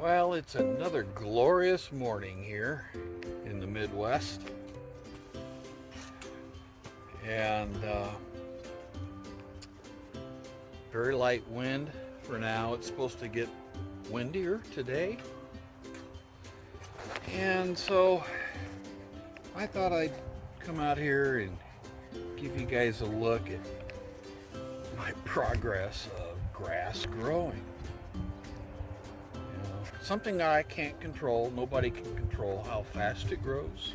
Well, it's another glorious morning here in the Midwest. And very light wind for now. It's supposed to get windier today. And so I thought I'd come out here and give you guys a look at my progress of grass growing. Something that I can't control. Nobody can control how fast it grows.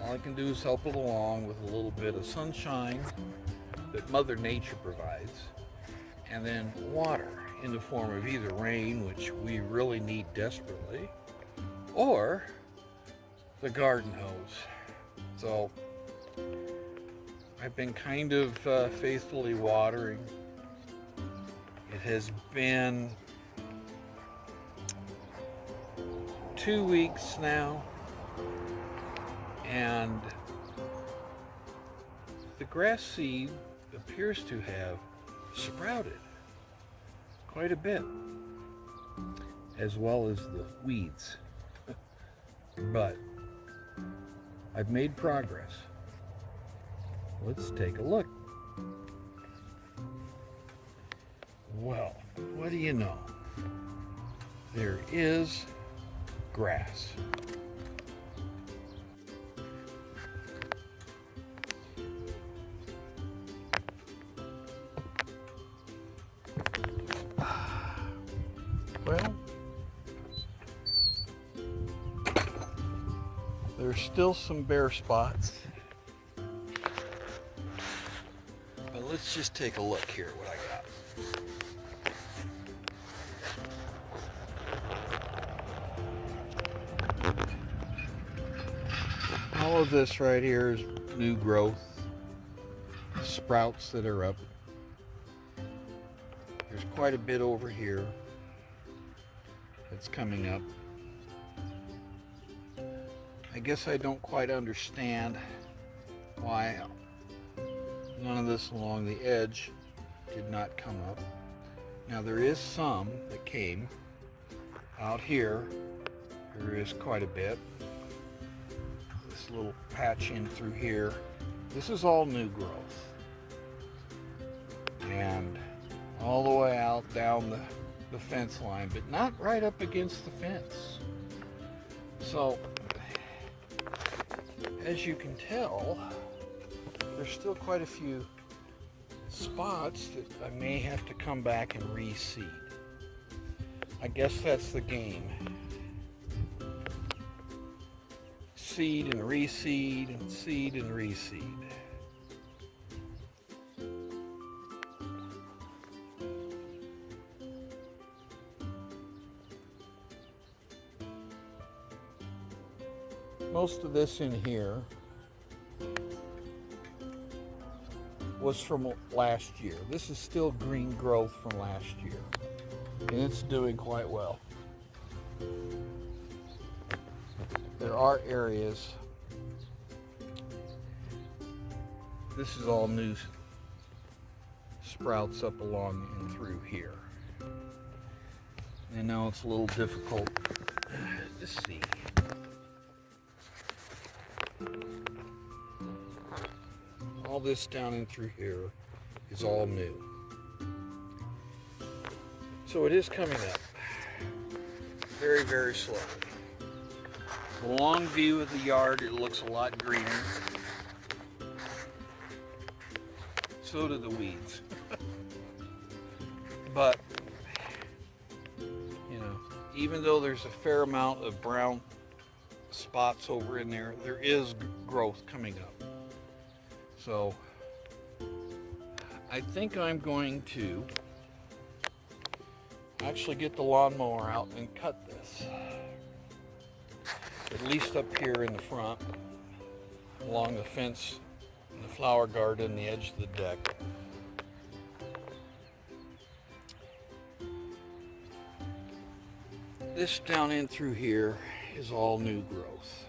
All I can do is help it along with a little bit of sunshine that Mother Nature provides, and then water in the form of either rain, which we really need desperately, or the garden hose. So I've been kind of faithfully watering. It has been 2 weeks now, and the grass seed appears to have sprouted quite a bit, as well as the weeds. But I've made progress. Let's take a look. Well, what do you know? There is grass. Well, there's still some bare spots. But let's just take a look here what I got. All of this right here is new growth, sprouts that are up. There's quite a bit over here that's coming up. I guess I don't quite understand why none of this along the edge did not come up. Now there is some that came out here. There is quite a bit. This little patch in through here. This is all new growth. And all the way out down the fence line, but not right up against the fence. So, as you can tell, there's still quite a few spots that I may have to come back and reseed. I guess that's the game. Seed and reseed and seed and reseed. Most of this in here was from last year. This is still green growth from last year, and it's doing quite well. There are areas, this is all new sprouts up along and through here. And now it's a little difficult to see. All this down and through here is all new. So it is coming up very, very slowly. A long view of the yard, it looks a lot greener. So do the weeds. But, even though there's a fair amount of brown spots over in there, there is growth coming up. So, I think I'm going to actually get the lawnmower out and cut this. At least up here in the front, along the fence, the flower garden, the edge of the deck. This down in through here is all new growth.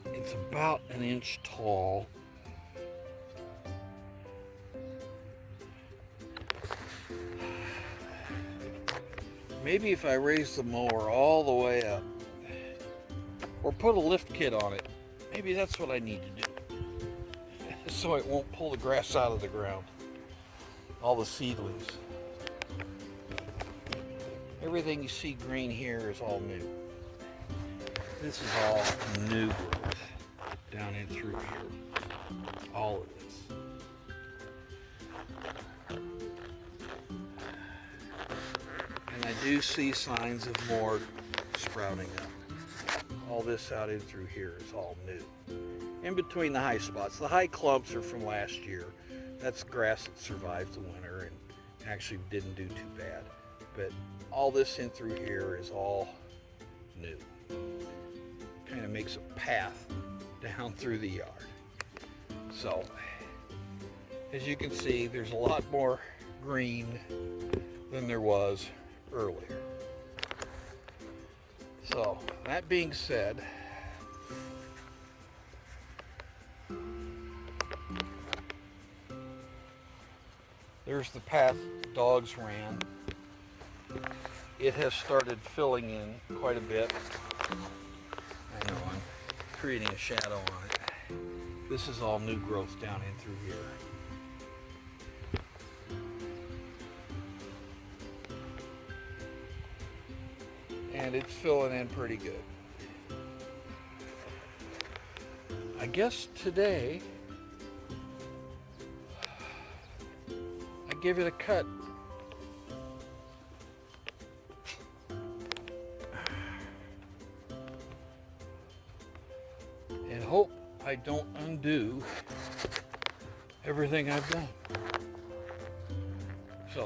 It's about an inch tall. Maybe if I raise the mower all the way up or put a lift kit on it, maybe that's what I need to do. So it won't pull the grass out of the ground. All the seedlings. Everything you see green here is all new. This is all new growth down in through here. All of this. And I do see signs of more sprouting up. All this out in through here is all new. In between the high spots. The high clumps are from last year. That's grass that survived the winter and actually didn't do too bad. But all this in through here is all new. Kind of makes a path down through the yard. So, as you can see, there's a lot more green than there was earlier. So, that being said, there's the path dogs ran. It has started filling in quite a bit. I know I'm creating a shadow on it. This is all new growth down in through here. And it's filling in pretty good. I guess today I give it a cut. And hope I don't undo everything I've done. So,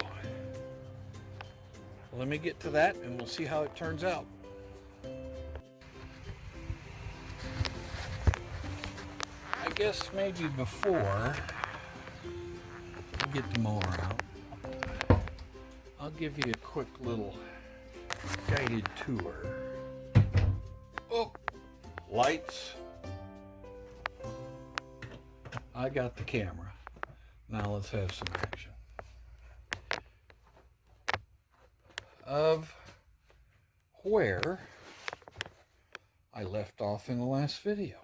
let me get to that and we'll see how it turns out. I guess maybe before I get the mower out, I'll give you a quick little guided tour. Oh, lights. I got the camera. Now let's have some action. Of where I left off in the last video.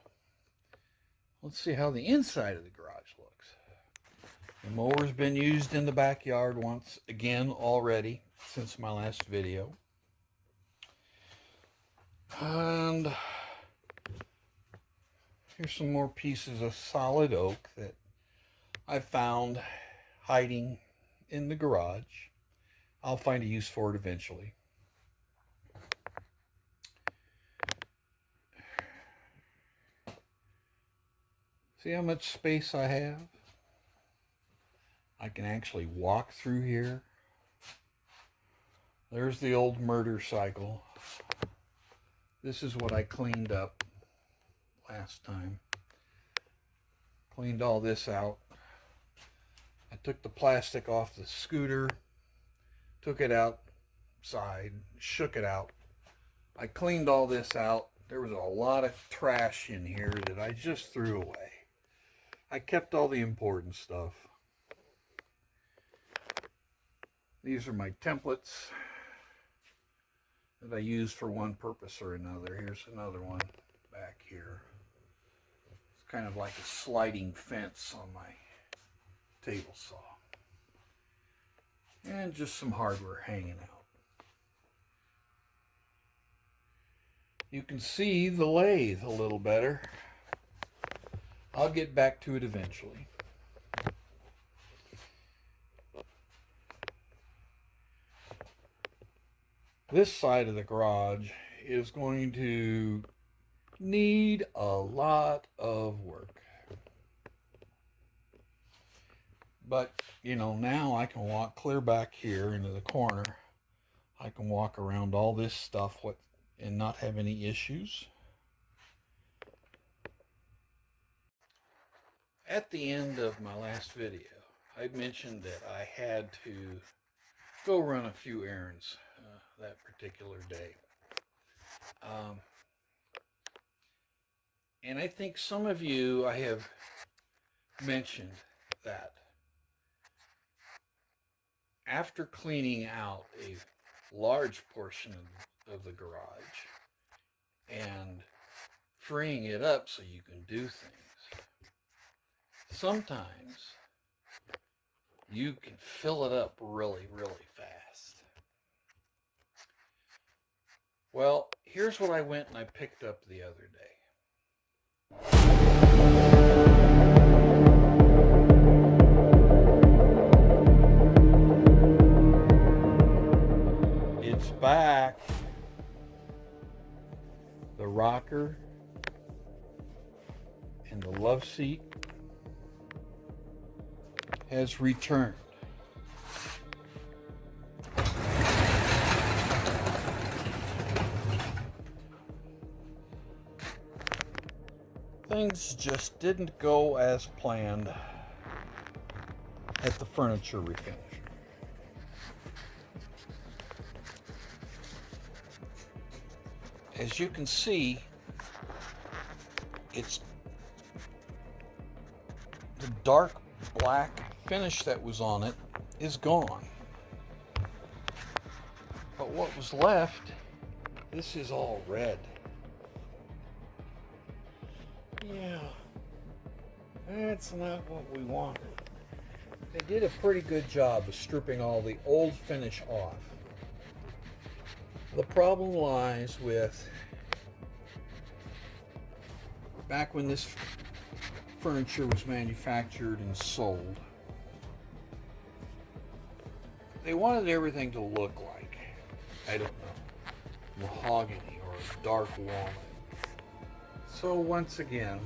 Let's see how the inside of the garage looks. The mower's been used in the backyard once again already since my last video. And here's some more pieces of solid oak that I found hiding in the garage. I'll find a use for it eventually. See how much space I have? I can actually walk through here. There's the old murder cycle. This is what I cleaned up last time. Cleaned all this out. I took the plastic off the scooter, took it outside, shook it out. I cleaned all this out. There was a lot of trash in here that I just threw away. I kept all the important stuff. These are my templates that I use for one purpose or another. Here's another one back here. It's kind of like a sliding fence on my table saw. And just some hardware hanging out. You can see the lathe a little better. I'll get back to it eventually. This side of the garage is going to need a lot of work. But, you know, now I can walk clear back here into the corner. I can walk around all this stuff and not have any issues. At the end of my last video, I mentioned that I had to go run a few errands that particular day. And I think some of you, I have mentioned that after cleaning out a large portion of the garage and freeing it up so you can do things. Sometimes you can fill it up really, really fast. Well, here's what I went and I picked up the other day. It's back. The rocker and the love seat has returned. Things just didn't go as planned at the furniture refinish. As you can see, it's the dark black finish that was on it is gone. But what was left, this is all red. Yeah, that's not what we wanted. They did a pretty good job of stripping all the old finish off. The problem lies with back when this furniture was manufactured and sold, they wanted everything to look like, I don't know, mahogany or a dark walnut. So once again,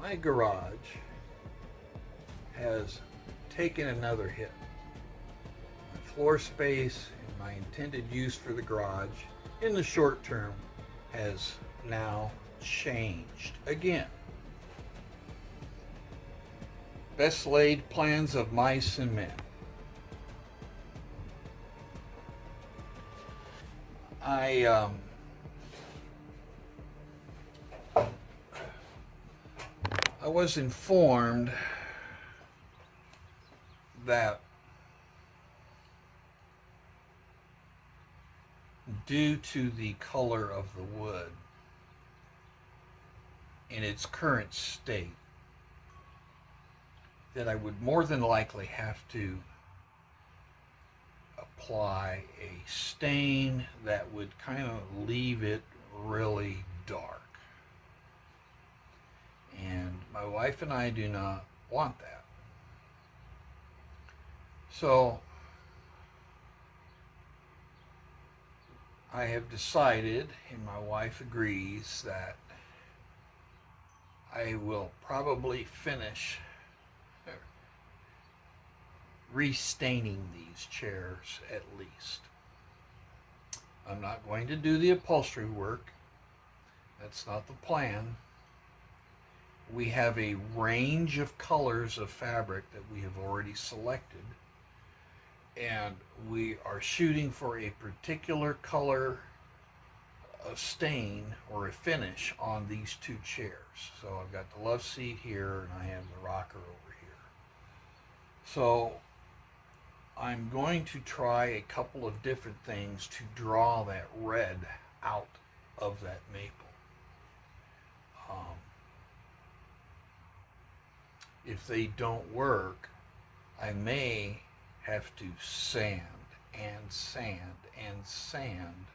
my garage has taken another hit. My floor space and my intended use for the garage in the short term has now changed again. Best laid plans of mice and men. I was informed that due to the color of the wood in its current state, that I would more than likely have to apply a stain that would kind of leave it really dark. And my wife and I do not want that. So I have decided, and my wife agrees, that I will probably finish restaining these chairs at least. I'm not going to do the upholstery work. That's not the plan. We have a range of colors of fabric that we have already selected, and we are shooting for a particular color of stain or a finish on these two chairs. So I've got the love seat here and I have the rocker over here. So I'm going to try a couple of different things to draw that red out of that maple. If they don't work, I may have to sand and sand and sand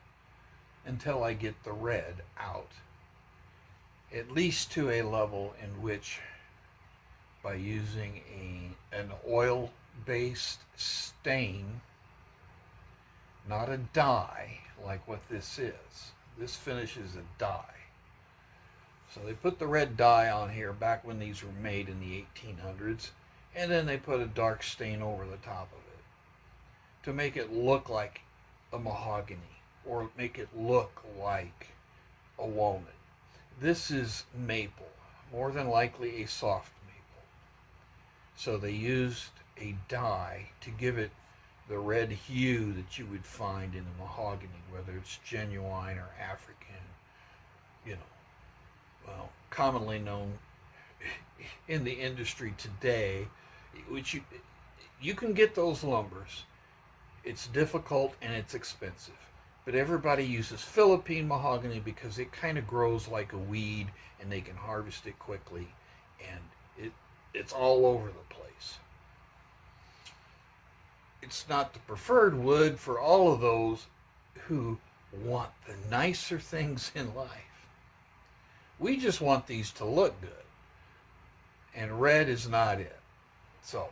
until I get the red out, at least to a level in which, by using an oil-based stain, not a dye like what this is. This finish is a dye. So they put the red dye on here back when these were made in the 1800s, and then they put a dark stain over the top of it to make it look like a mahogany or make it look like a walnut. This is maple, more than likely a soft maple. So they used a dye to give it the red hue that you would find in a mahogany, whether it's genuine or African, well, commonly known in the industry today, which you can get those lumbers. It's difficult and it's expensive. But everybody uses Philippine mahogany because it kind of grows like a weed and they can harvest it quickly, and it's all over the place. It's not the preferred wood for all of those who want the nicer things in life. We just want these to look good, and red is not it. So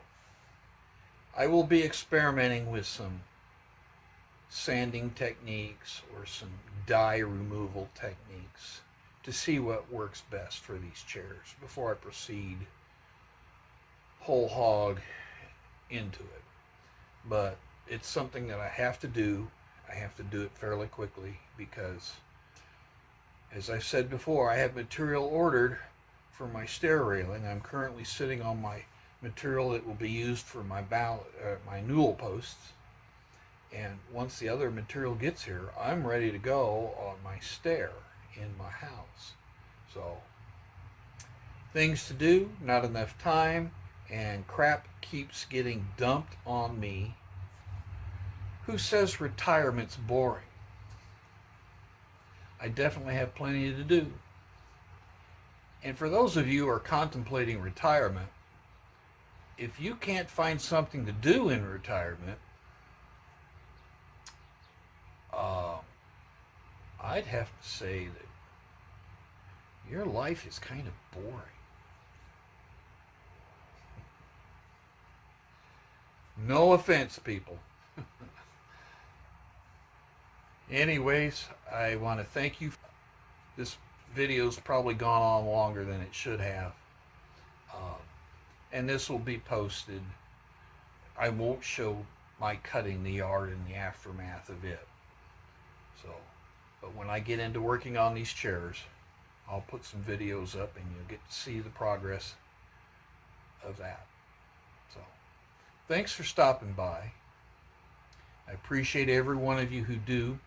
I will be experimenting with some sanding techniques or some dye removal techniques to see what works best for these chairs before I proceed whole hog into it. But it's something that I have to do. I have to do it fairly quickly because, as I said before, I have material ordered for my stair railing. I'm currently sitting on my material that will be used for my newel posts. And once the other material gets here, I'm ready to go on my stair in my house. So, things to do, not enough time, and crap keeps getting dumped on me. Who says retirement's boring? I definitely have plenty to do. And for those of you who are contemplating retirement, if you can't find something to do in retirement, I'd have to say that your life is kind of boring. No offense, people. Anyways, I want to thank you. This video's probably gone on longer than it should have. And this will be posted. I won't show my cutting the yard and the aftermath of it. So, but when I get into working on these chairs, I'll put some videos up and you'll get to see the progress of that. So, thanks for stopping by. I appreciate every one of you who do.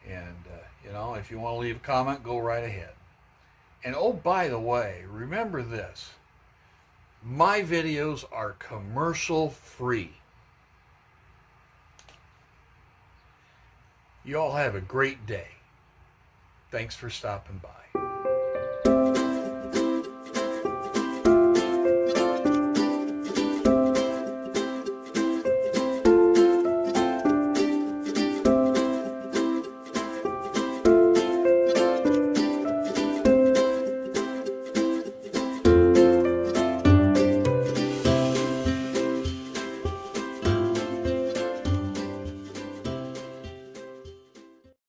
And, if you want to leave a comment, go right ahead. And oh, by the way, remember this. My videos are commercial free. You all have a great day. Thanks for stopping by.